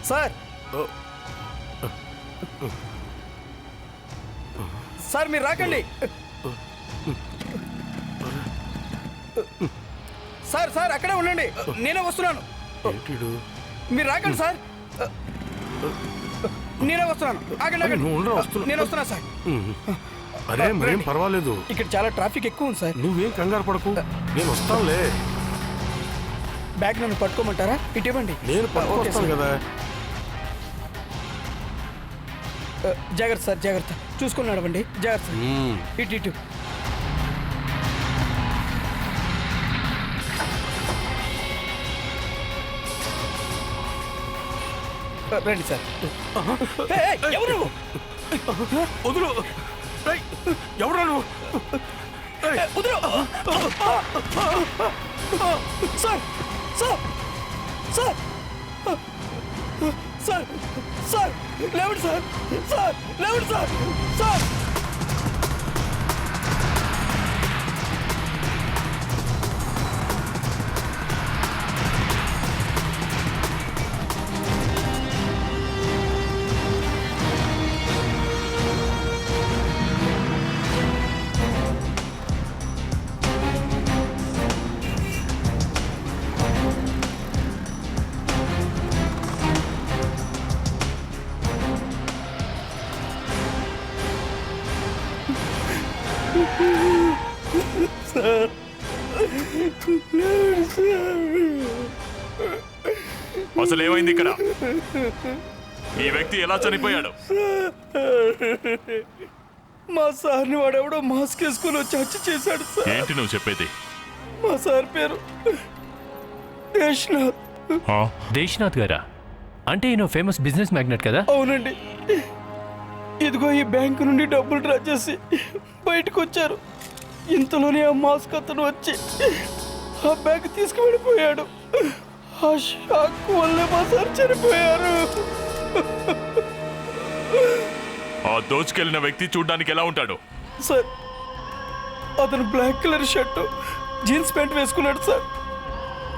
Sir sir మీరు రాకండి sir sir అక్కడే ఉండండి, నేనే వస్తున్నాను. మీరు రాకండి సార్, నేనే వస్తున్నాను. ఆగండి ఆగండి, నేను వస్తున్నా సార్. అరే మరేం పర్వాలేదు, ఇక్కడ చాలా ట్రాఫిక్ ఎక్కువ ఉంది సార్. నువ్వేం కంగారు పడకు, నేను వస్తానులే. బ్యాగ్ నన్ను పట్టుకోమంటారా? ఇటు ఇవ్వండి, నేను పట్టుకొస్తాను కదా. జాగ్రత్త సార్, జాగ్రత్త, చూసుకుని నడవండి, జాగ్రత్త. ఇటు ఇటు. రండి సార్. ఎవరు? వదులు, ఎవరు నువ్వు? వదులు sir, sir, sir, sir, sir, లేవండి సార్, సార్, లేవండి సార్, సార్. అసలు ఏమైంది ఇక్కడ? ఈ వ్యక్తి ఎలా చనిపోయాడు? మా సార్ని వాడెవడో మాస్క్ వేసుకుని వచ్చి హత్య చేశాడు సార్. ఏంటి నువ్వు చెప్పేది? మా సార్ పేరు దేశ్నాథ్. దేశ్నాథ్ గారా? అంటే ఈయన ఫేమస్ బిజినెస్ మ్యాగ్నెట్ కదా? అవునండి. ఇదిగో ఈ బ్యాంకు నుండి డబ్బులు డ్రా చేసి బయటకు వచ్చారు. ఇంతలోనే ఆ మాస్క్ అతను వచ్చి ఆ బ్యాగ్ తీసుకువెళ్ళిపోయాడు. ఆ షాక్ వల్లే మా సార్ చనిపోయారు. ఆ దోచుకెళ్లిన వ్యక్తి చూడ్డానికి ఎలా ఉంటాడు? సార్, అతను black colour shirt jeans pant వేసుకున్నాడు సార్.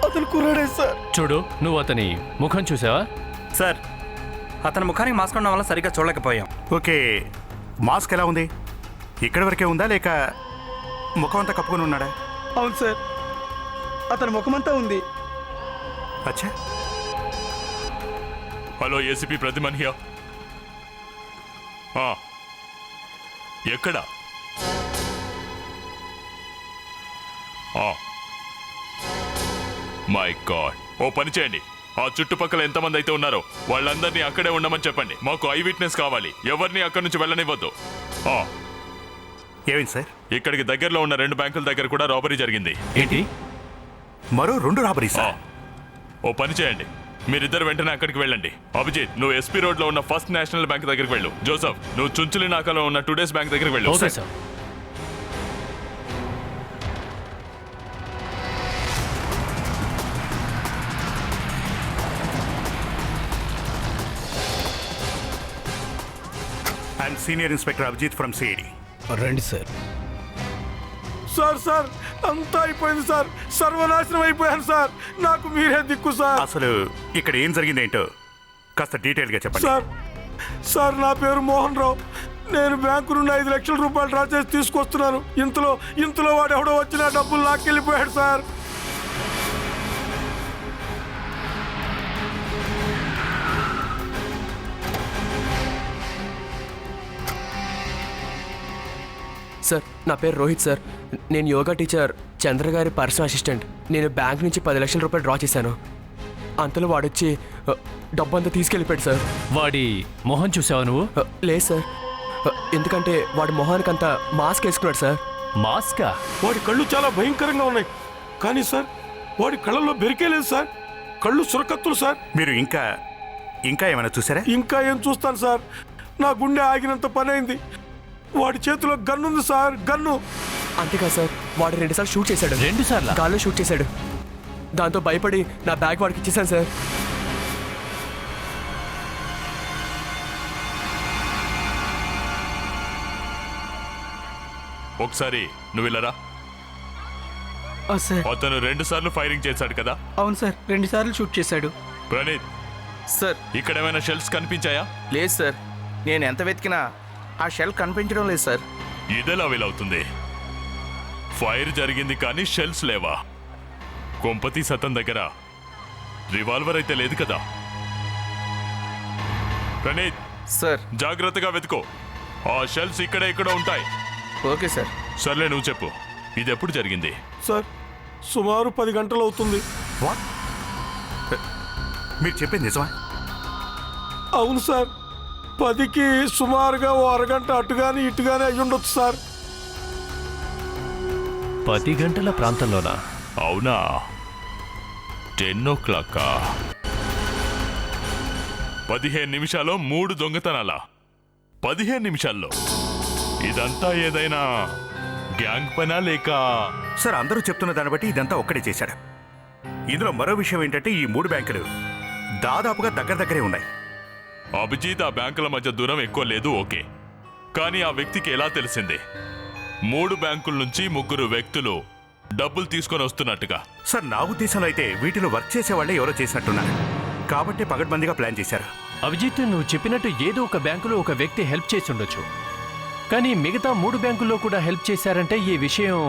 అతను కుర్రాడే సార్. చూడు, నువ్వు అతని ముఖం చూసావా? సార్, అతని ముఖానికి మాస్క్ ఉండడం వల్ల సరిగ్గా చూడలేకపోయాం. ఓకే, మాస్క్ ఎలా ఉంది? ఇక్కడి వరకే ఉందా లేక ముఖం అంతా కప్పుకొని ఉన్నాడా? అవును సార్, అతని ముఖమంతా ఉంది. అచ్చా. Hello, ACP Pratiman here. ఎక్కడ? My god. ఓ పని చేయండి, ఆ చుట్టుపక్కల ఎంతమంది అయితే ఉన్నారో వాళ్ళందరినీ అక్కడే ఉండమని చెప్పండి. మాకు ఐ విట్నెస్ కావాలి. ఎవరిని అక్కడి నుంచి వెళ్ళనివ్వద్దు. ఏమైంది సార్? ఇక్కడికి దగ్గరలో ఉన్న 2 బ్యాంకుల దగ్గర కూడా రాబరీ జరిగింది. ఏంటి? మరో 2 రాబరీ సార్? ఓ పని చేయండి, మీరిద్దరు వెంటనే అక్కడికి వెళ్ళండి. అభిజిత్, నువ్వు ఎస్పీ రోడ్ లో ఉన్న ఫస్ట్ నేషనల్ బ్యాంక్ దగ్గరికి వెళ్ళు. జోసఫ్, నువ్వు చుంచులి నాకాలో ఉన్న టుడేస్ బ్యాంక్ దగ్గరికి వెళ్ళు. Okay sir. And senior inspector Abhijit from CID. రండి సార్. సార్ సార్, అంతా అయిపోయింది సార్, సర్వనాశనం అయిపోయాను సార్. నాకు మీరే దిక్కు సార్. అసలు ఇక్కడ ఏం జరిగింది ఏంటో కాస్త డీటెయిల్గా చెప్పండి. సార్ సార్, నా పేరు మోహన్ రావు. నేను బ్యాంకు నుండి 5 లక్షల రూపాయలు డ్రా చేసి తీసుకొస్తున్నాను. ఇంతలో వాడు ఎవడో వచ్చి నా డబ్బులు లాక్కెళ్ళిపోయాడు సార్. సార్, నా పేరు రోహిత్ సార్. నేను యోగా టీచర్ చంద్ర గారి పర్సనల్ అసిస్టెంట్. నేను బ్యాంక్ నుంచి 10 లక్షల రూపాయలు డ్రా చేశాను. అంతలో వాడొచ్చి డబ్బంతా తీసుకెళ్ళిపోయాడు సార్. వాడి మొహం చూసావా నువ్వు? లేదు సార్, ఎందుకంటే వాడి మొహానికి అంతా మాస్క్ వేసుకున్నాడు సార్. మాస్కా? వాడి కళ్ళు చాలా భయంకరంగా ఉన్నాయి, కానీ సార్ వాడి కళ్ళల్లో బెరికే లేదు సార్. కళ్ళు సురకత్తులు సార్. మీరు ఇంకా ఏమైనా చూసారా? ఇంకా ఏం చూస్తాను సార్, నా గుండె ఆగినంత పని అయింది. వాడి చేతిలో గన్ను ఉంది సార్, గన్ను. అంతేకాదు సార్, వాడు 2 సార్లు షూట్ చేశాడు. 2 సార్లా? గాల్లో షూట్ చేశాడు. దాంతో భయపడి నా బ్యాగ్ వాడికి ఇచ్చేసాను సార్. ఒకసారి నువ్వు వెళ్ళరా. సార్, అతను 2 సార్లు ఫైరింగ్ చేశాడు కదా? అవును సార్, 2 సార్లు షూట్ చేశాడు. ప్రణీత్, సార్ ఇక్కడ ఏమైనా షెల్స్ కనిపించాయా? లేదు సార్, నేను ఎంత వెతికినా ఆ షెల్ కనిపించడం లేదు సార్. ఇదెలా వీలవుతుంది? ఫైర్ జరిగింది కానీ షెల్స్ లేవా? కొంపతి సతన్ దగ్గర రివాల్వర్ అయితే లేదు కదా? ప్రణీత్, సార్ జాగ్రత్తగా వెతుకో. ఆ షెల్స్ ఇక్కడే ఇక్కడ ఉంటాయి. Okay sir. సర్లే, నువ్వు చెప్పు, ఇది ఎప్పుడు జరిగింది? సార్ సుమారు 10 గంటలు అవుతుంది. వాట్? మీరు చెప్పింది నిజమా? అవును సార్, 10కి సుమారుగా ఓ అరగంట అటుగాని ఇటుగానే అయ్యి ఉండొచ్చు సార్. 10 గంటల ప్రాంతంలోనా? అవునా? 10 o'clock. 15 నిమిషాల్లో 3 దొంగతనాలా? 15 నిమిషాల్లో? ఇదంతా ఏదైనా గ్యాంగ్ పనా లేక? సార్ అందరూ చెప్తున్న దాన్ని బట్టి ఇదంతా ఒక్కడే చేశాడు. ఇందులో మరో విషయం ఏంటంటే ఈ 3 బ్యాంకులు దాదాపుగా దగ్గరే ఉన్నాయి. అభిజిత్, ఆ బ్యాంకుల మధ్య దూరం ఎక్కువ లేదు, ఓకే. కానీ ఆ వ్యక్తికి ఎలా తెలిసింది 3 బ్యాంకుల నుంచి 3 వ్యక్తులు డబ్బులు తీసుకొని వస్తున్నట్టుగా? సార్ నా ఉద్దేశంలో అయితే వీటిలో వర్క్ చేసే వాళ్ళే ఎవరో చేసినట్టున్నారు, కాబట్టి పగడ్బందీగా ప్లాన్ చేశారు. అభిజిత్, నువ్వు చెప్పినట్టు ఏదో ఒక బ్యాంకులో ఒక వ్యక్తి హెల్ప్ చేసి ఉండొచ్చు, కానీ మిగతా 3 బ్యాంకుల్లో కూడా హెల్ప్ చేశారంటే ఈ విషయం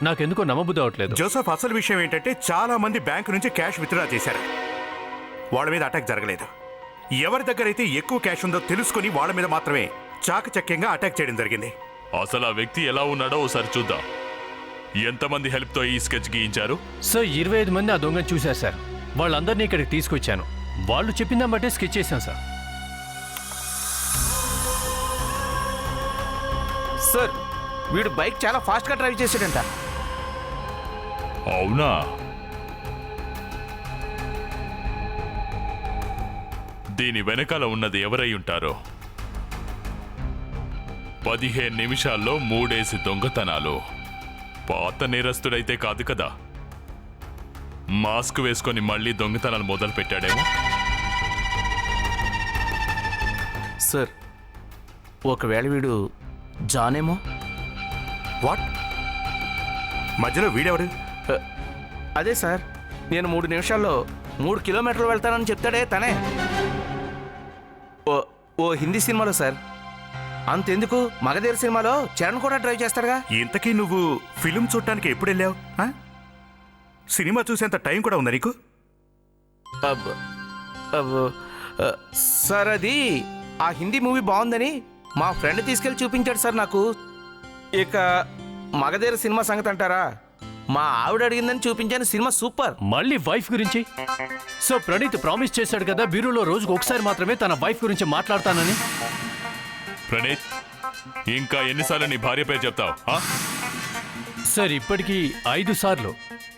నాకెందుకో నమ్మబుద్ధి అవట్లేదు. జోసఫ్, అసలు విషయం ఏంటంటే చాలా మంది బ్యాంకు నుంచి క్యాష్ విత్డ్రా చేశారు. వాళ్ళ మీద అటాక్ జరగలేదు. ఎవరి దగ్గర అయితే ఎక్కువ క్యాష్ ఉందో తెలుసుకుని వాళ్ళ మీద మాత్రమే చాకచక్యంగా అటాక్ చేయడం జరిగింది. అసలు ఆ వ్యక్తి ఎలా ఉన్నాడో ఒకసారి చూద్దాం. ఎంతమంది హెల్ప్తో ఈ స్కెచ్ గీయించారు? సార్ 25 మంది ఆ దొంగను చూశారు సార్. వాళ్ళందరినీ ఇక్కడికి తీసుకొచ్చాను. వాళ్ళు చెప్పిందా బట్టే స్కెచ్ చేశాం సార్. సార్ వీడు బైక్ చాలా ఫాస్ట్గా డ్రైవ్ చేసాడంట. అవునా? దీని వెనకాల ఉన్నది ఎవరై ఉంటారో? 15 నిమిషాల్లో 3 దొంగతనాలు. పాత నేరస్తుడైతే కాదు కదా? మాస్క్ వేసుకొని మళ్ళీ దొంగతనాలు మొదలు పెట్టాడేమో. సార్ ఒకవేళ వీడు జానేమో. వాట్? మధ్యలో వీడెవడు? అదే సార్, నేను 3 నిమిషాల్లో 3 కిలోమీటర్లు వెళ్తానని చెప్తాడే తనే. ఓ హిందీ సినిమాలో సార్. అంతెందుకు, మగధీర సినిమాలో చరణ్ కూడా డ్రైవ్ చేస్తాడుగా. ఇంతకీ నువ్వు ఫిలిం చూడటానికి ఎప్పుడు వెళ్ళావు? సినిమా చూసేంత టైం కూడా ఉందా నీకు? సార్ అది ఆ హిందీ మూవీ బాగుందని మా ఫ్రెండ్ తీసుకెళ్ళి చూపించాడు సార్ నాకు. ఇక మగధీర సినిమా సంగతి అంటారా, మా ఆవిడ అడిగిందని చూపించాను. Cinema super. మళ్ళీ వైఫ్ గురించి? సో ప్రణీత్ ప్రామిస్ చేశాడు కదా బ్యూరోలో రోజుకు ఒకసారి మాత్రమే తన వైఫ్ గురించి మాట్లాడతానని. ప్రణీత్, ఇంకా ఎన్నిసార్లు నీ భార్య పేరు చెప్తావు? సార్ ఇప్పటికీ 5 సార్లు.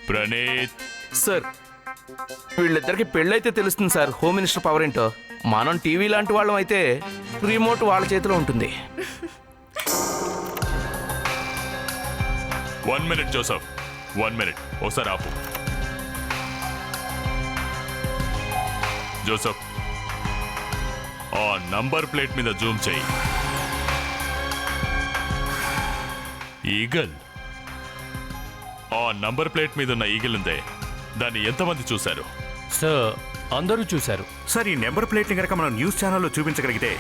ప్రణీత్ సార్ వీళ్ళిద్దరికి పెళ్ళైతే తెలుస్తుంది సార్ హోమ్ మినిస్టర్ పవర్ ఏంటో. మనం టీవీ లాంటి వాళ్ళం అయితే రిమోట్ వాళ్ళ చేతిలో ఉంటుంది. 1 minute జోసఫ్, 1 minute. ఒకసారి ఆపు. జోసఫ్, ఆ నంబర్ ప్లేట్ మీద జూమ్ చేయి. ఈగల్. ఆ నంబర్ ప్లేట్ మీద ఉన్న ఈగల్ ఉందే, దాన్ని ఎంతమంది చూశారు? సార్ అందరూ చూశారు. సార్ ఈ నెంబర్ ప్లేట్ని కనుక మనం న్యూస్ ఛానల్లో చూపించగలిగితే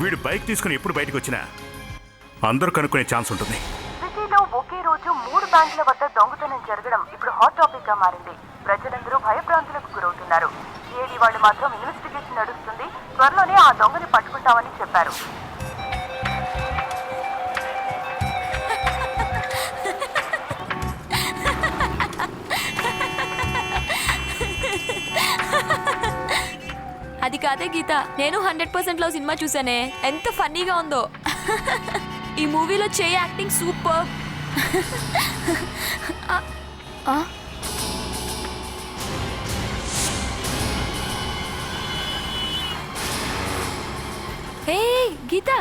వీడు బైక్ తీసుకుని ఎప్పుడు బయటకు వచ్చినా అందరూ కనుక్కునే ఛాన్స్ ఉంటుంది. సిటీలో ఒకే రోజు 3 బ్యాంకుల వద్ద దొంగతనం జరగడం ఇప్పుడు హాట్ టాపిక్ గా మారింది. ప్రజలందరూ భయభ్రాంతులకు గురవుతున్నారు. ఏడీ వాళ్ళు మాత్రం ఇన్వెస్టిగేషన్ నడుస్తుంది, త్వరలోనే ఆ దొంగని పట్టుకుంటామని చెప్పారు. అది కాదే గీత, నేను 100% లో సినిమా చూసానే, ఎంత ఫన్నీగా ఉందో. ఈ మూవీలో చేయ యాక్టింగ్ సూపర్. హే గీత,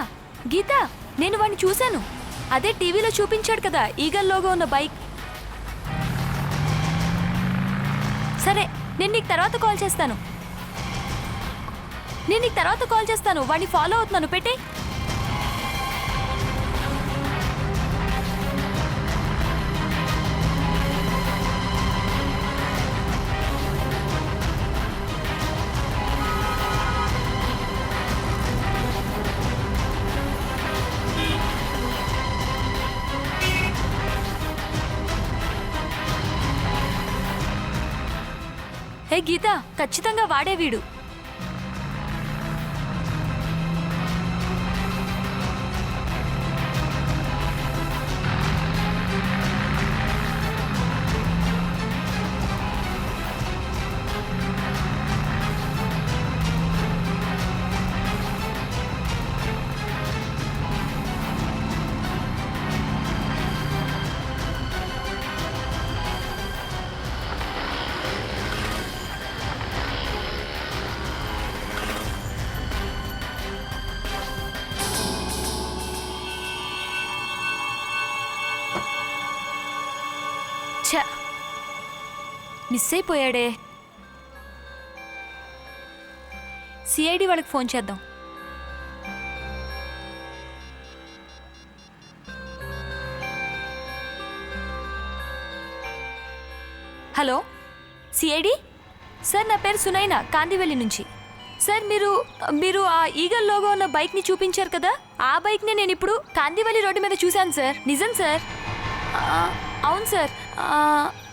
గీత, నేను వాడిని చూశాను. అదే టీవీలో చూపించాడు కదా, ఈగల్ లోగో ఉన్న బైక్. సరే, నేను నీకు తర్వాత కాల్ చేస్తాను. వాడిని ఫాలో అవుతున్నాను, పెట్టే. హే గీత, ఖచ్చితంగా వాడే వీడు. ఛ, మిస్ అయిపోయాడే. సిఐడి వాళ్ళకి ఫోన్ చేద్దాం. హలో సిఐడి సార్, నా పేరు సునైనా, కాందివెల్లి నుంచి. సార్ మీరు ఆ ఈగల్ లోగో ఉన్న బైక్ని చూపించారు కదా, ఆ బైక్ని నేను ఇప్పుడు కాందివెల్లి రోడ్డు మీద చూశాను సార్. నిజం సార్. అవును సార్.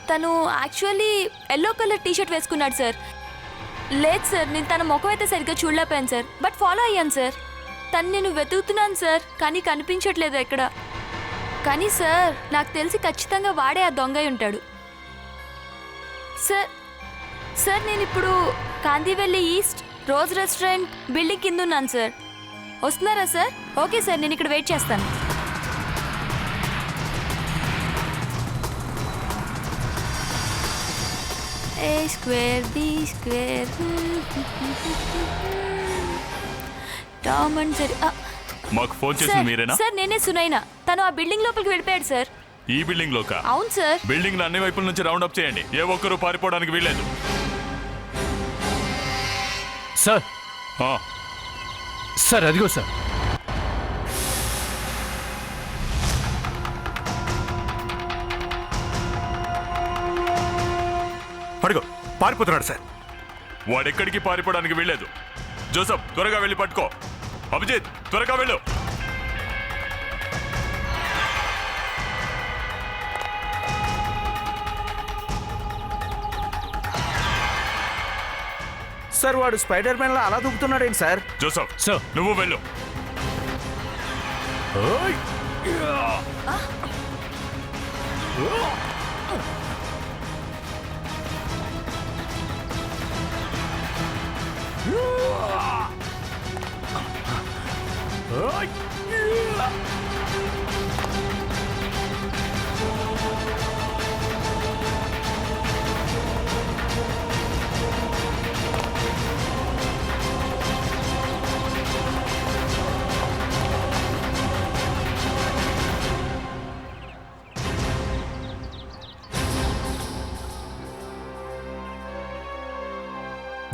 తను యాక్చువల్లీ ఎల్లో కలర్ టీషర్ట్ వేసుకున్నాడు సార్. లేదు సార్, నేను తన ముఖం అయితే సరిగ్గా చూడలేకపోయాను సార్, బట్ ఫాలో అయ్యాను సార్. తను నేను వెతుకుతున్నాను సార్, కానీ కనిపించట్లేదు ఎక్కడ. కానీ సార్, నాకు తెలిసి ఖచ్చితంగా వాడే ఆ దొంగ ఉంటాడు సార్. నేను ఇప్పుడు కాందివెల్లి ఈస్ట్ రోజ్ రెస్టారెంట్ బిల్డింగ్ కింద ఉన్నాను సార్. వస్తున్నారా సార్? ఓకే సార్, నేను ఇక్కడ వెయిట్ చేస్తాను. A square B square Tom and Jerry. మాకు ఫోన్ చేసింది మీరేనా? సార్ నేనే సునైనా. తను ఆ బిల్డింగ్ లోపలికి వెళ్ళిపోయాడు సార్. ఈ బిల్డింగ్ లోకా? అవును సార్. బిల్డింగ్ లో అన్ని వైపుల నుంచి రౌండ్ అప్ చేయండి, ఏ ఒక్కరూ పారిపోవడానికి వీల్లేదు. సార్ సార్ అదిగో సార్. అడుగు, పారిపోతున్నాడు సార్. వాడెక్కడికి పారిపోవడానికి వీల్లేదు. జోసఫ్, త్వరగా వెళ్ళి పట్టుకో. అభిజిత్, త్వరగా వెళ్ళు. సార్ వాడు స్పైడర్ మ్యాన్ లా అలా దూకుతున్నాడేంటి సార్? జోసఫ్ సార్ నువ్వు వెళ్ళు.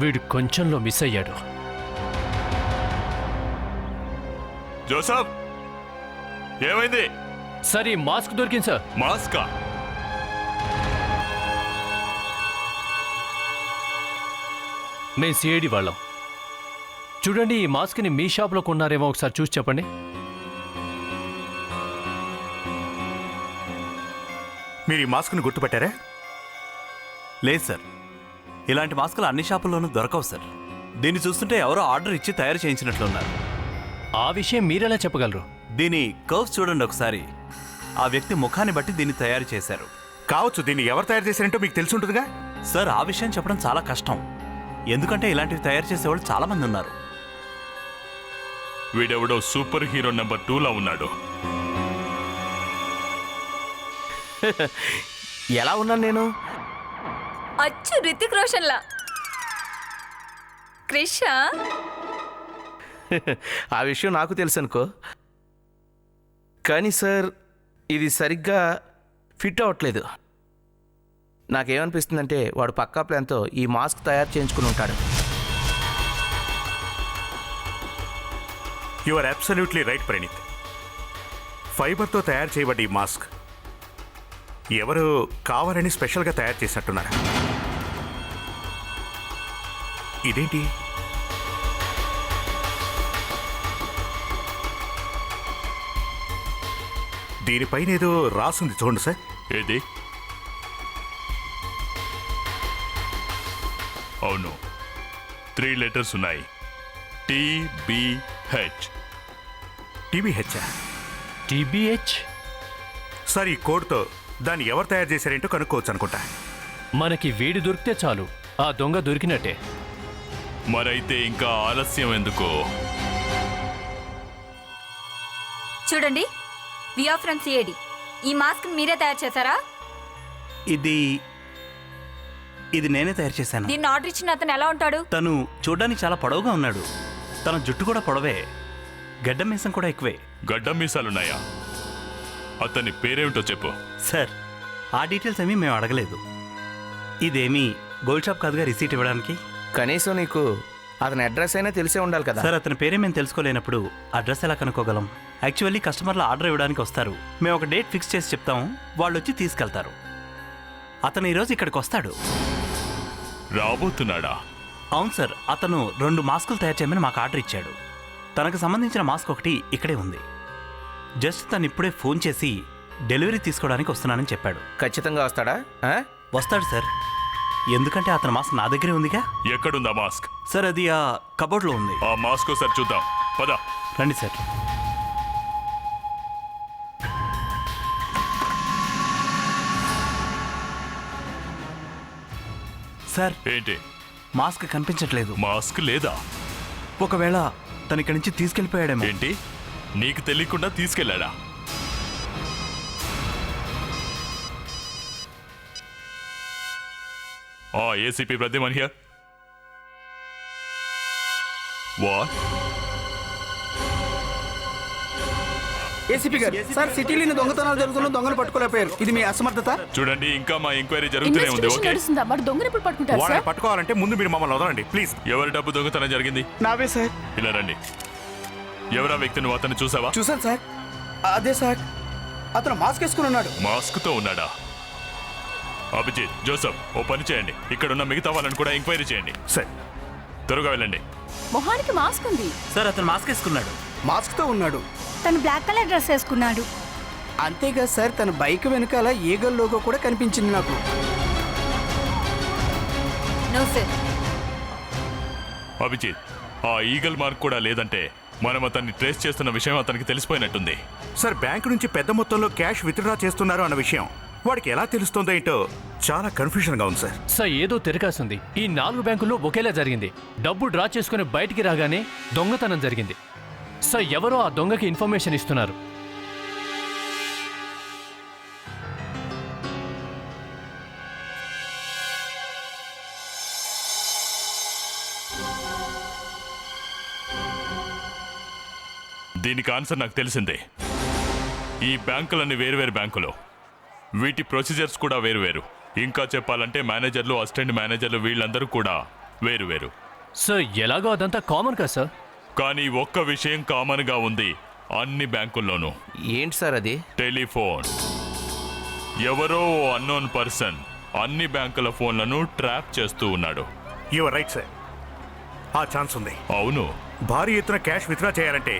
వీడు కొంచెంలో మిస్ అయ్యాడు. జోసఫ్, ఏమైంది? సార్ ఈ మాస్క్ దొరికింది సార్. మాస్కా? మేము సిఐడి వాళ్ళం. చూడండి, ఈ మాస్క్ని మీ షాప్లో కొన్నారేమో ఒకసారి చూసి చెప్పండి. మీరు ఈ మాస్క్ను గుర్తుపట్టారా? లేదు సార్, ఇలాంటి మాస్కులు అన్ని షాపుల్లోనూ దొరకవు సార్. దీన్ని చూస్తుంటే ఎవరో ఆర్డర్ ఇచ్చి తయారు చేయించినట్లున్నారు. ఆ విషయం మీరెలా చెప్పగలరు? దీని కర్వ్స్ చూడండి ఒకసారి. ఆ వ్యక్తి ముఖాన్ని బట్టి దీన్ని తయారు చేశారు. కావచ్చు, దీన్ని ఎవరు తయారు చేశారంటో మీకు తెలిసి ఉంటుందిగా. సార్ ఆ విషయం చెప్పడం చాలా కష్టం, ఎందుకంటే ఇలాంటివి తయారు చేసేవాళ్ళు చాలా మంది ఉన్నారు. వీడెవడో సూపర్ హీరో నెంబర్ 2లా ఉన్నాడు. ఎలా ఉన్నాను నేను? అచ్చు రితిక్ రోషన్లా. క్రిషా, ఆ విషయం నాకు తెలుసు అనుకో, కానీ సార్ ఇది సరిగ్గా ఫిట్ అవ్వట్లేదు. నాకేమనిపిస్తుందంటే వాడు పక్కా ప్లాన్తో ఈ మాస్క్ తయారు చేయించుకుని ఉంటాడు. You are absolutely right Praneeth. ఫైబర్తో తయారు చేయబడ్డ ఈ మాస్క్ ఎవరు కావాలని స్పెషల్గా తయారు చేసినట్టున్నారు. ఇదేంటి? దీనిపైన ఏదో రాసుంది చూడండి సార్. ఏది? 3 లెటర్స్ ఉన్నాయి. TBH. TBH. TBH? సార్ ఈ కోడ్తో దాన్ని ఎవరు తయారు చేశారేంటో కనుక్కోవచ్చు అనుకుంటా. మనకి వీడి దొరికితే చాలు, ఆ దొంగ దొరికినట్టే. మరైతే ఇంకా ఆలస్యం ఎందుకు? చూడండి, వి ఆర్ ఫ్రమ్ సిఐడి. ఈ మాస్క్ మీరే తయారు చేశారా? ఇది నేనే తయారు చేశాను. దీన్ని ఆర్డర్ ఇచ్చిన అతను ఎలా ఉంటాడు? తను చూడ్డానికి చాలా పొడవుగా ఉన్నాడు. తన జుట్టు కూడా పొడవే, గడ్డం మీసం కూడా ఎక్కువే. గడ్డం మీసాలున్నాయా? అతని పేరేమిటో చెప్పు. సార్, ఆ డీటెయిల్స్ ఏమీ మేము అడగలేదు. ఇదేమీ గోల్డ్ షాప్ కాదుగా రిసీట్ ఇవ్వడానికి. కనీసం నీకు అతని అడ్రస్ అయినా తెలిసే ఉండాలి కదా. సార్, అతని పేరే మేము తెలుసుకోలేనప్పుడు అడ్రస్ ఎలా కనుక్కోగలం? యాక్చువల్లీ కస్టమర్లు ఆర్డర్ ఇవ్వడానికి వస్తారు. మేము ఒక డేట్ ఫిక్స్ చేసి చెప్తాము, వాళ్ళు వచ్చి తీసుకెళ్తారు. అతను ఈరోజు ఇక్కడికి వస్తాడు. రాబోతున్నాడా? అవును సార్, అతను 2 మాస్కులు తయారు చేయమని మాకు ఆర్డర్ ఇచ్చాడు. తనకు సంబంధించిన మాస్క్ ఒకటి ఇక్కడే ఉంది. జస్ట్ తను ఇప్పుడే ఫోన్ చేసి డెలివరీ తీసుకోవడానికి వస్తున్నానని చెప్పాడు. ఖచ్చితంగా వస్తాడా? వస్తాడు సార్, ఎందుకంటే అతని మాస్క్ నా దగ్గరే ఉందిగా. ఎక్కడుందా మాస్క్? సార్, అది ఆ కబోర్డ్లో ఉంది. ఆ మాస్క్ ఒకసారి చూద్దాం, పద. రండి సార్. సార్, ఏంటి? మాస్క్ కనిపించట్లేదు. మాస్క్ లేదా? ఒకవేళ తన ఇక్కడి నుంచి తీసుకెళ్ళిపోయాడేమో. ఏంటి, నీకు తెలియకుండా తీసుకెళ్ళాడా? ACP Pradyuman here. What? ACP గారు, సార్ సిటీలో దొంగతనాలు జరుగుతున్న దొంగలు పట్టుకోలేకపోయారు. ఇది మీ అసమర్థత? చూడండి, ఇంకా మా ఎంక్వైరీ జరుగుతూనే ఉంది. ఓకే, వాళ్ళని పట్టుకోవాలంటే ముందు మీరు మమ్మల్ని వదలండి ప్లీజ్. ఎవరి డబ్బు దొంగతనం జరిగింది? నావే సార్. ఇలా రండి. ఎవరా వ్యక్తి? నువ్వు అతన్ని చూసావా? చూసాను సార్. అదే సార్, అతను మాస్క్ వేసుకుని ఉన్నాడు. మాస్క్ తో ఉన్నాడా? అభిజిత్, జోసఫ్, ఓ పని చేయండి, ఇక్కడ ఉన్న మిగతా వాళ్ళని కూడా ఎంక్వైరీ చేయండి. సార్, త్వరగా వెళ్ళండి. మొహానికి మాస్క్ ఉంది. సార్, అతను మాస్క్ వేసుకున్నాడు. మాస్క్ తో ఉన్నాడు. తను బ్లాక్ కలర్ డ్రెస్ వేసుకున్నాడు. అంతేగా సార్, తన బైక్ వెనకాల ఈగల్ లోగో కూడా కనిపించింది నాకు. No sir. అభిజిత్, ఆ ఈగల్ మార్క్ కూడా లేదంటే మనం అతన్ని ట్రేస్ చేస్తున్న విషయం అతనికి తెలిసిపోయినట్టుంది. సార్, బ్యాంకు నుంచి పెద్ద మొత్తంలో క్యాష్ విత్డ్రా చేస్తున్నారు అన్న విషయం వాడికి ఎలా తెలుస్తుందో ఏంటో చాలా కన్ఫ్యూజన్గా ఉంది సార్. సార్, ఏదో తిరగాసింది. ఈ 4 బ్యాంకుల్లో ఒకేలా జరిగింది. డబ్బు డ్రా చేసుకుని బయటికి రాగానే దొంగతనం జరిగింది. సార్, ఎవరో ఆ దొంగకి ఇన్ఫర్మేషన్ ఇస్తున్నారు. దీనికి ఆన్సర్ నాకు తెలిసిందే. ఈ బ్యాంకులన్నీ వేరువేరు బ్యాంకులు, వీటి ప్రొసీజర్స్ కూడా వేరువేరు. ఇంకా చెప్పాలంటే మేనేజర్లు, అసిస్టెంట్ మేనేజర్లు వీళ్ళందరూ కూడా వేరువేరు. సార్, ఎలాగో అదంతా కామన్ కదా సార్. కానీ ఒక్క విషయం కామన్గా ఉంది అన్ని బ్యాంకుల్లోనూ. ఏంటి సార్ అది? టెలిఫోన్. ఎవరో అన్నోన్ పర్సన్ అన్ని బ్యాంకుల ఫోన్లను ట్రాప్ చేస్తూ ఉన్నాడు. యువర్ రైట్ సార్, ఆ ఛాన్స్ ఉంది. అవును. భారీ ఎత్తున క్యాష్ విత్డ్రా చేయాలంటే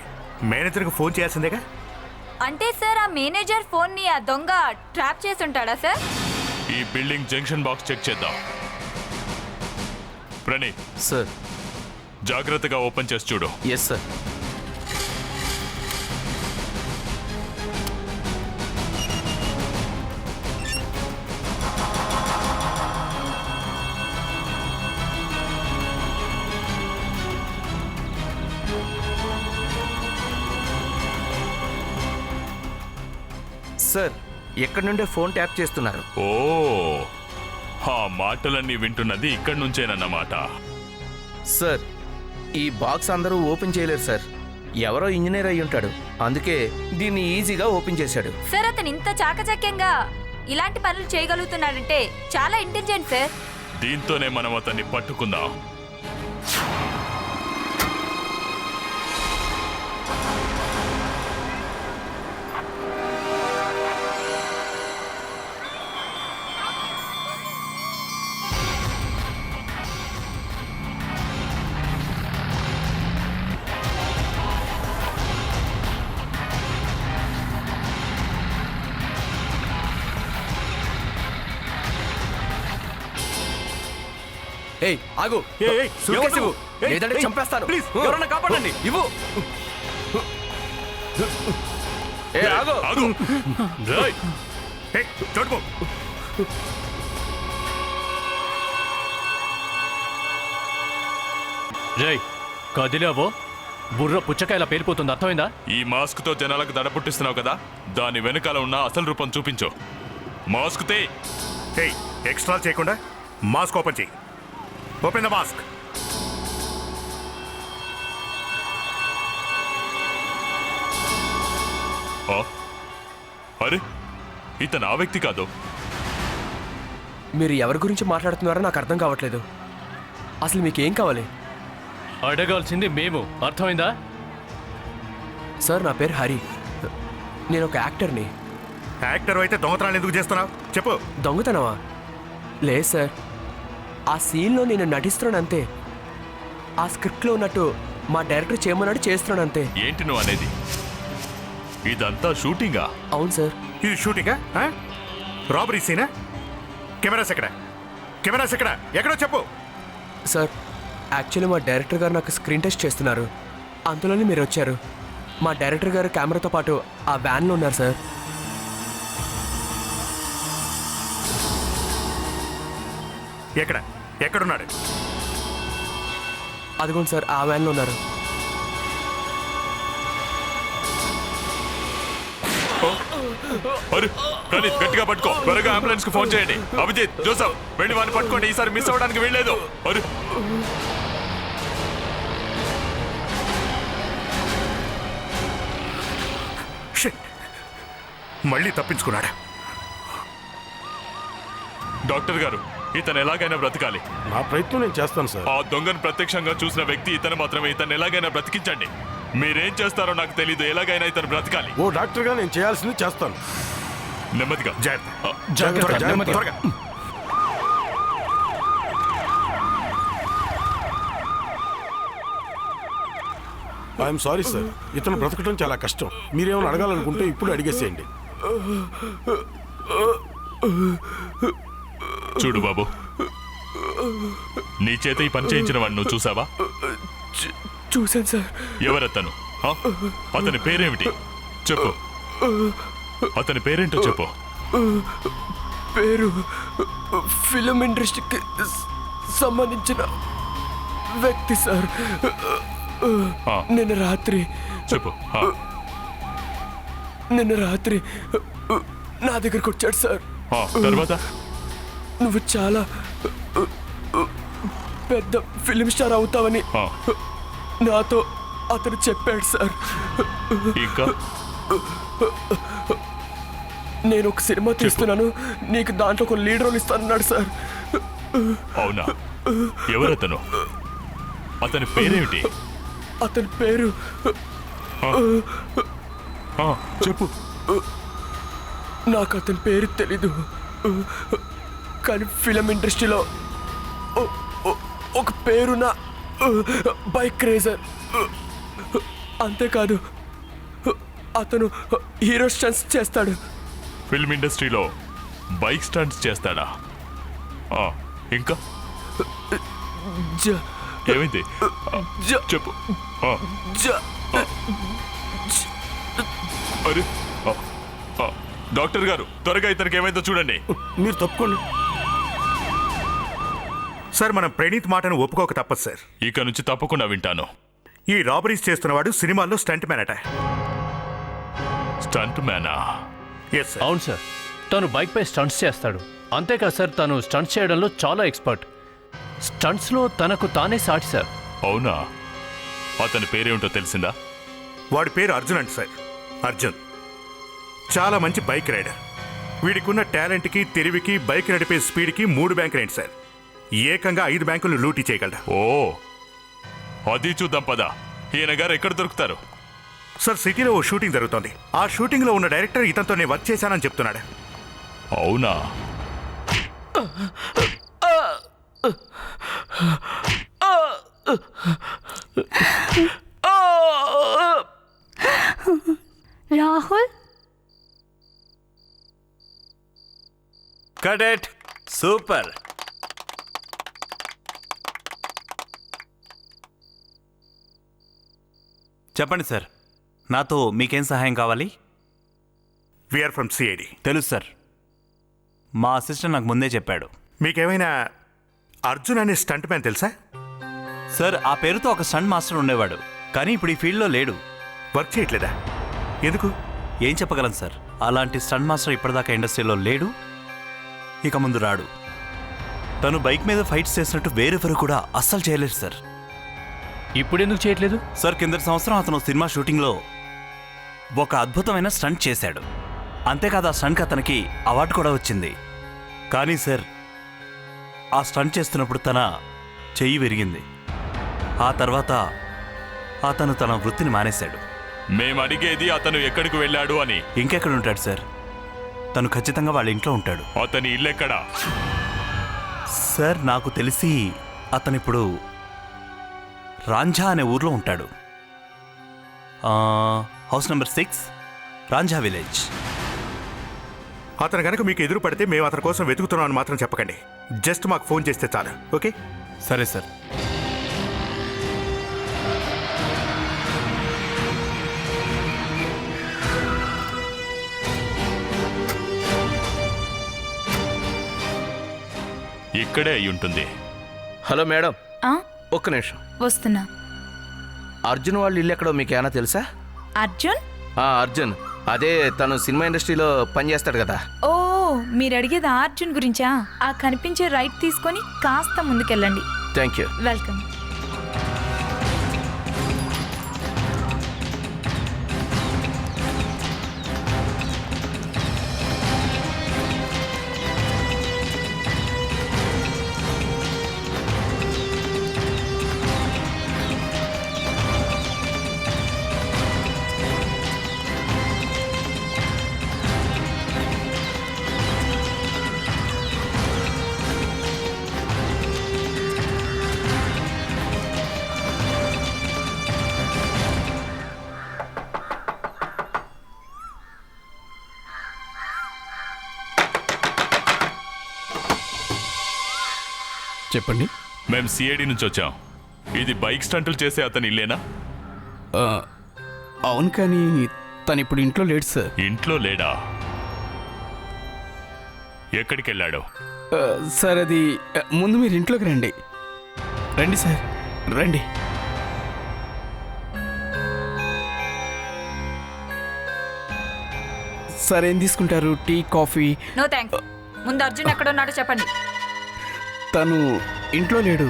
మేనేజర్కి ఫోన్ చేయాల్సిందేగా. అంటే సార్, ఆ మేనేజర్ ఫోన్ ని ఆ దొంగ ట్రాప్ చేసి ఉంటాడా సార్? ఈ బిల్డింగ్ జంక్షన్ బాక్స్ చెక్ చేద్దాం. ప్రణీత్ సార్. జాగ్రత్తగా ఓపెన్ చేసి చూడు. Yes sir. సార్, ఎక్కడి నుండే ఫోన్ ట్యాప్ చేస్తున్నారు. ఓ, ఆ మాటలన్నీ వింటున్నది ఇక్కడి నుంచేనన్నమాట. సార్, ఈ బాక్స్ అందరూ ఓపెన్ చేయలేరు సార్. ఎవరో ఇంజనీర్ అయి ఉంటాడు, అందుకే దీన్ని ఈజీగా ఓపెన్ చేశాడు. సార్, అతను ఇంత చాకచక్యంగా ఇలాంటి పనులు చేయగలుగుతున్నాడంటే చాలా ఇంటెలిజెంట్ సార్. దీంతోనే మనం అతన్ని పట్టుకుందాం. ఏయ్, ఆగు. ఏయ్, ఏయ్, సూట్కేస్ ఇవ్వు. లేదంటే చంపేస్తాను. ప్లీజ్ ఎవరన్నా కాపాడండి. ఇవ్వు. ఏ ఆగు. ఆగు. రేయ్, చూడుకో. జై కదిలావో బుర్ర పుచ్చకాయలా పేలిపోతుంది, అర్థమైందా? ఈ మాస్క్ తో జనాలకు దడ పుట్టిస్తున్నావు కదా, దాని వెనకాల ఉన్న అసలు రూపం చూపించు. మాస్క్ తే. ఎక్స్ట్రా చేయకుండా మాస్క్ ఓపెన్ చేయి. Open the mask. అరే, ఇతను ఆ వ్యక్తి కాదు. మీరు ఎవరి గురించి మాట్లాడుతున్నారో నాకు అర్థం కావట్లేదు. అసలు మీకేం కావాలి? అడగాల్సింది మేము, అర్థమైందా? సార్ నా పేరు హరి. నేను ఒక యాక్టర్ని. యాక్టర్ అయితే దొంగతనాలు ఎందుకు చేస్తున్నావు చెప్పు. దొంగతనమా? లేదు సార్, ఆ సీన్లో నేను నటిస్తున్నాను అంతే. ఆ స్క్రిప్ట్లో ఉన్నట్టు మా డైరెక్టర్ చేయమన్నాడు, చేస్తున్నాను అంతే. ఏంటి నువ్వు అనేది? ఇదంతా షూటింగా? అవును సార్. ఇది షూటింగా? రాబరీ సీనా? కెమెరాస్ ఎక్కడ? కెమెరాస్ ఎక్కడ? ఎక్కడో చెప్పు. సార్ యాక్చువల్లీ మా డైరెక్టర్ గారు నాకు స్క్రీన్ టెస్ట్ చేస్తున్నారు, అంతలోనే మీరు వచ్చారు. మా డైరెక్టర్ గారు కెమెరాతో పాటు ఆ వ్యాన్లో ఉన్నారు సార్. ఎక్కడ? ఎక్కడున్నాడు? అదిగోండి సార్, ఆ వ్యాన్లో ఉన్నారు. అరే ప్రణీత్, గట్టిగా పట్టుకో. త్వరగా అంబులెన్స్ కు ఫోన్ చేయండి. అభిజిత్, జోసఫ్, వెళ్ళి వాడిని పట్టుకోండి. ఈసారి మిస్ అవ్వడానికి వీల్లేదు. అరే మళ్ళీ తప్పించుకున్నాడు. డాక్టర్ గారు, ఇతను ఎలాగైనా బ్రతకాలి. నా ప్రయత్నం నేను చేస్తాను సార్. ఆ దొంగను ప్రత్యక్షంగా చూసిన వ్యక్తి ఇతను మాత్రమే. ఇతను ఎలాగైనా బ్రతికించండి. మీరేం చేస్తారో నాకు తెలీదు, ఎలాగైనా ఇతను బ్రతకాలి. ఓ డాక్టర్గా నేను చేయాల్సింది చేస్తాను. నెమ్మదిగా. త్వరగా. ఐఎమ్ సారీ సార్, ఇతను బ్రతకడం చాలా కష్టం. మీరేమైనా అడగాలనుకుంటే ఇప్పుడు అడిగేసేయండి. చూడు బాబు, నీ చేత ఈ పని చేయించిన వాడిని నువ్వు చూసావా? చూశాను సార్. ఎవరతను? అతని పేరేమిటి చెప్పు. అతని పేరేంటో చెప్పు. పేరు ఫిలిం ఇండస్ట్రీకి సంబంధించిన వ్యక్తి సార్. నిన్న రాత్రి చెప్పు. నా దగ్గరకు వచ్చాడు సార్. తర్వాత నువ్వు చాలా పెద్ద ఫిలిం స్టార్ అవుతావని నాతో అతను చెప్పాడు సార్. ఇంకా నేను ఒక సినిమా తీస్తున్నాను, నీకు దాంట్లో ఒక లీడ్ రోల్ ఇస్తానన్నాడు సార్. అవునా? ఎవరతను? అతని పేరేమిటి? అతని పేరు చెప్పు. నాకు అతని పేరు తెలీదు, కానీ ఫిలిం ఇండస్ట్రీలో ఒక పేరున్న బైక్ రేసర్. అంతేకాదు అతను హీరో స్టంట్స్ చేస్తాడు. ఫిల్మ్ ఇండస్ట్రీలో బైక్ స్టంట్స్ చేస్తాడా? ఇంకా ఏమైంది చెప్పు. అరే డాక్టర్ గారు, త్వరగా ఇతనికి ఏమైందో చూడండి. మీరు తప్పుకోండి సార్. మనం ప్రణీత్ మాటను ఒప్పుకోక తప్పదు సార్. ఇక నుంచి తప్పకుండా వింటాను. ఈ రాబరీస్ చేస్తున్నవాడు సినిమాల్లో స్టంట్ మ్యాన్ అట. స్టంట్ మ్యానా? Yes sir. అవును సార్, తను బైక్ పై స్టంట్స్ చేస్తాడు. అంతేకాదు సార్, తను స్టంట్స్ చేయడంలో చాలా ఎక్స్పర్ట్. స్టంట్స్లో తనకు తానే సాటి సార్. అవునా? అతని పేరేమిటో తెలిసిందా? వాడి పేరు అర్జున్ అంట సార్. అర్జున్ చాలా మంచి బైక్ రైడర్. వీడికున్న టాలెంట్కి, తెలివికి, బైక్ నడిపే స్పీడ్కి 3 బ్యాంకులు ఏంటి సార్. ఏకంగా 5 బ్యాంకులు లూటీ చేయగలడు. ఓ, అది చూద్దాం పద. ఈయన గారు ఎక్కడ దొరుకుతారు? సార్, సిటీలో ఓ షూటింగ్ జరుగుతోంది. ఆ షూటింగ్లో ఉన్న డైరెక్టర్ ఇతనితో నేను వర్క్ చేశానని చెప్తున్నాడు. అవునా? Rahul, cadet, super. చెప్పండి సార్, నాతో మీకేం సహాయం కావాలి? We are from CID. తెలుసు సార్, మా అసిస్టెంట్ నాకు ముందే చెప్పాడు. మీకేమైనా అర్జున్ అనే స్టంట్ మ్యాన్ తెలుసా? సార్, ఆ పేరుతో ఒక స్టంట్ మాస్టర్ ఉండేవాడు, కానీ ఇప్పుడు ఈ ఫీల్డ్లో లేడు. వర్క్ చేయట్లేదా? ఎందుకు? ఏం చెప్పగలను సార్, అలాంటి స్టంట్ మాస్టర్ ఇప్పటిదాకా ఇండస్ట్రీలో లేడు, ఇక ముందు రాడు. తను బైక్ మీద ఫైట్స్ చేసినట్టు వేరెవరు కూడా అస్సలు చేయలేరు సార్. ఇప్పుడెందుకు చేయట్లేదు? సార్, కిందటి సంవత్సరం అతను సినిమా షూటింగ్లో ఒక అద్భుతమైన స్టంట్ చేశాడు. అంతేకాదు, ఆ స్టంట్కి అతనికి అవార్డు కూడా వచ్చింది. కానీ సార్, ఆ స్టంట్ చేస్తున్నప్పుడు తన చెయ్యి విరిగింది. ఆ తర్వాత అతను తన వృత్తిని మానేశాడు. మేము అడిగేది అతను ఎక్కడికి వెళ్ళాడు అని. ఇంకెక్కడ ఉంటాడు సార్? తను ఖచ్చితంగా వాళ్ళ ఇంట్లో ఉంటాడు. అతని ఇల్లు ఎక్కడా? సార్, నాకు తెలిసి అతనిప్పుడు రాంఝా అనే ఊర్లో ఉంటాడు. House number 6, Ranjha village. అతను కనుక మీకు ఎదురు పడితే మేము అతని కోసం వెతుకుతున్నాం అని మాత్రం చెప్పకండి. జస్ట్ మాకు ఫోన్ చేస్తే చాలు. ఓకే? సరే సార్. ఇక్కడే అయి ఉంటుంది. హలో మేడం, ఆ? ఒక్క నిమిషం. వస్తున్నా. అర్జున్ వాళ్ళ ఇల్లు ఎక్కడో మీకు ఏమైనా తెలుసా? అర్జున్? అర్జున్, అదే తను సినిమా ఇండస్ట్రీలో పనిచేస్తాడు కదా. ఓ, మీరు అడిగేది ఆ అర్జున్ గురించా? ఆ కనిపించే రైట్ తీసుకొని కాస్త ముందుకెళ్ళండి. Thank you. వెల్కమ్. చెప్పండి. మేము సిఐడి నుంచి వచ్చాం. ఇది బైక్ స్టంటులు చేసే అతని ఇల్లేనా? అవును, కానీ తను ఇప్పుడు ఇంట్లో లేడు సార్. ఇంట్లో లేడా? ఎక్కడికి వెళ్ళాడు? సార్, అది ముందు మీరు ఇంట్లోకి రండి. రండి సార్, రండి. సార్, ఏం తీసుకుంటారు? Tea, coffee? No thanks. ముందు అర్జున్ ఎక్కడ ఉన్నాడో చెప్పండి. తను ఇంట్లో లేడు.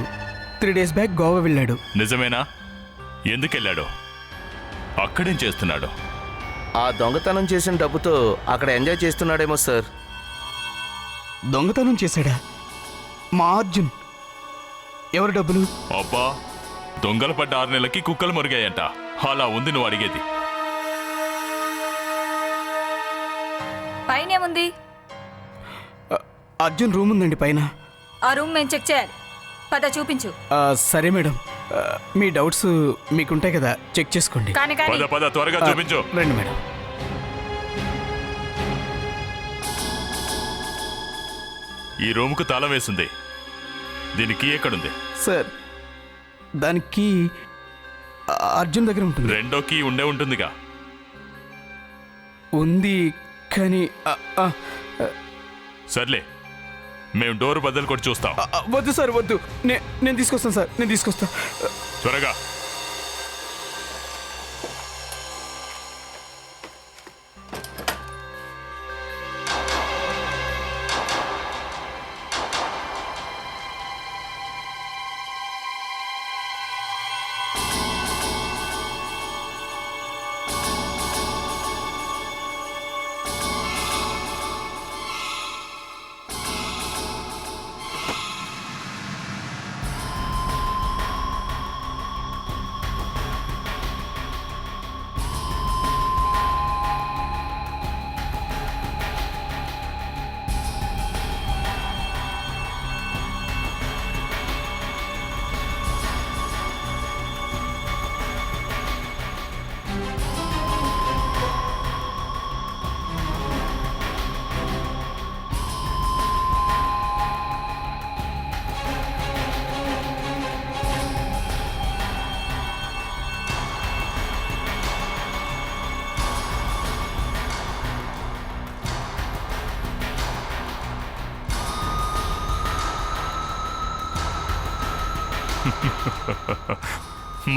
3 days బ్యాక్ గోవా వెళ్ళాడు. నిజమేనా? ఎందుకు వెళ్ళాడు? అక్కడేం చేస్తున్నాడు? ఆ దొంగతనం చేసిన డబ్బుతో అక్కడ ఎంజాయ్ చేస్తున్నాడేమో సార్. దొంగతనం చేశాడా? మా అర్జున్? ఎవరి డబ్బులు? అబ్బా, దొంగలు పడ్డ 6 నెలలకి కుక్కలు మురిగాయంట. అలా ఉంది నువ్వు అడిగేది. పైన ఏముంది? అర్జున్ రూమ్ ఉందండి పైన. ఆ రూమ్ మేము చెక్ చేయాలి. పద చూపించు. సరే మేడం, మీ డౌట్స్ మీకుంటాయి కదా, చెక్ చేసుకోండి. కానీ పద పద, త్వరగా చూపించు. రండి మేడం. ఈ రూమ్కు తాళం వేసింది. దీనికి ఎక్కడుంది? సార్, దానికి అర్జున్ దగ్గర ఉంటుంది. రెండో కీ ఉండే ఉంటుందిగా. ఉంది, కానీ సర్లే, మేము డోర్ బద్దలు కొట్టి చూస్తాం. వద్దు సార్, వద్దు. నేను తీసుకొస్తాను సార్, నేను తీసుకొస్తా. త్వరగా.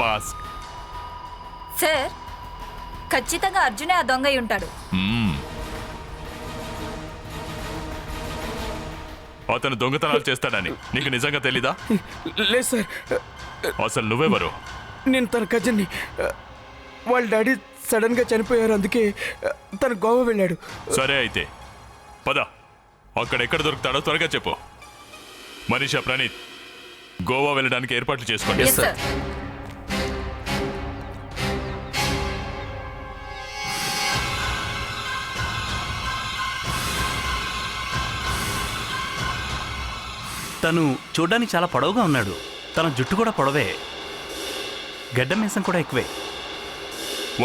మాస్క్. సార్ ఖచ్చితంగా అర్జునే ఆ దొంగ అయి ఉంటాడు. అతను దొంగతనాలు చేస్తాడని నీకు నిజంగా తెలీదా? లేదు సార్, అసలు నువ్వెవరు? నేను తన కజిన్ని. వాళ్ళ డాడీ సడన్గా చనిపోయారు, అందుకే తను గోవా వెళ్ళాడు. సరే అయితే పద, అక్కడ ఎక్కడ దొరుకుతాడో త్వరగా చెప్పు. మనీషా, ప్రణీత్, గోవా వెళ్ళడానికి ఏర్పాట్లు చేసుకోండి. Yes, sir. తను చూడ్డానికి చాలా పొడవుగా ఉన్నాడు. తన జుట్టు కూడా పొడవే, గడ్డం మీసం కూడా ఎక్కువే.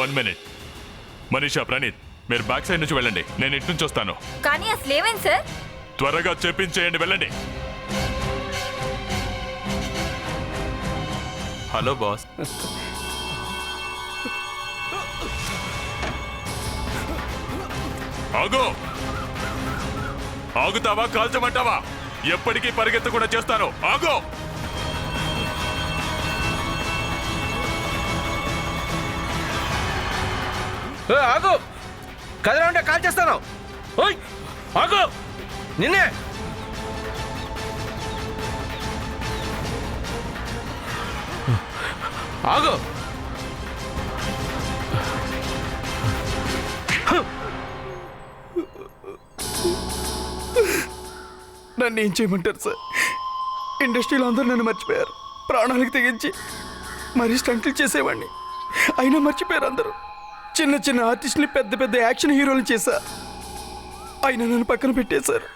1 minute. మనీషా, ప్రణీత్, మీరు బ్యాక్ సైడ్ నుంచి వెళ్ళండి, నేను ఇటు నుంచి వస్తాను. కానీ అసలు ఏమైంది సార్? త్వరగా చెప్పించేయండి, వెళ్ళండి. Hello boss. ఆగు! ఆగుతావా, కాల్చమంటావా? ఎప్పటికీ పరిగెత్తకుండా చేస్తాను. ఆగు! ఆగు, కదరా ఉంటే కాల్ చేస్తాను. ఓయ్ ఆగు, నిన్నే. ఆగు. నన్ను ఏం చేయమంటారు సార్? ఇండస్ట్రీలో అందరూ నన్ను మర్చిపోయారు. ప్రాణాలకు తెగించి మరీ స్టంట్లు చేసేవాడిని, అయినా మర్చిపోయారు అందరూ. చిన్న చిన్న ఆర్టిస్ట్ని పెద్ద పెద్ద యాక్షన్ హీరోలు చేశా, అయినా నన్ను పక్కన పెట్టేశారు.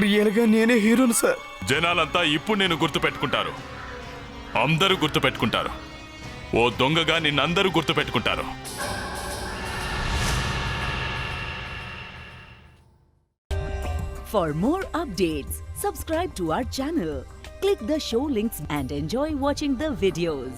రియల్గా నేనే హీరోను సార్. జనాలంతా ఇప్పుడు నేను గుర్తు పెట్టుకుంటారు, అందరూ గుర్తు పెట్టుకుంటారు. ఓ దొంగగా నిన్నందరూ గుర్తు పెట్టుకుంటారు. For more updates, subscribe to our channel, click the show links and enjoy watching the videos.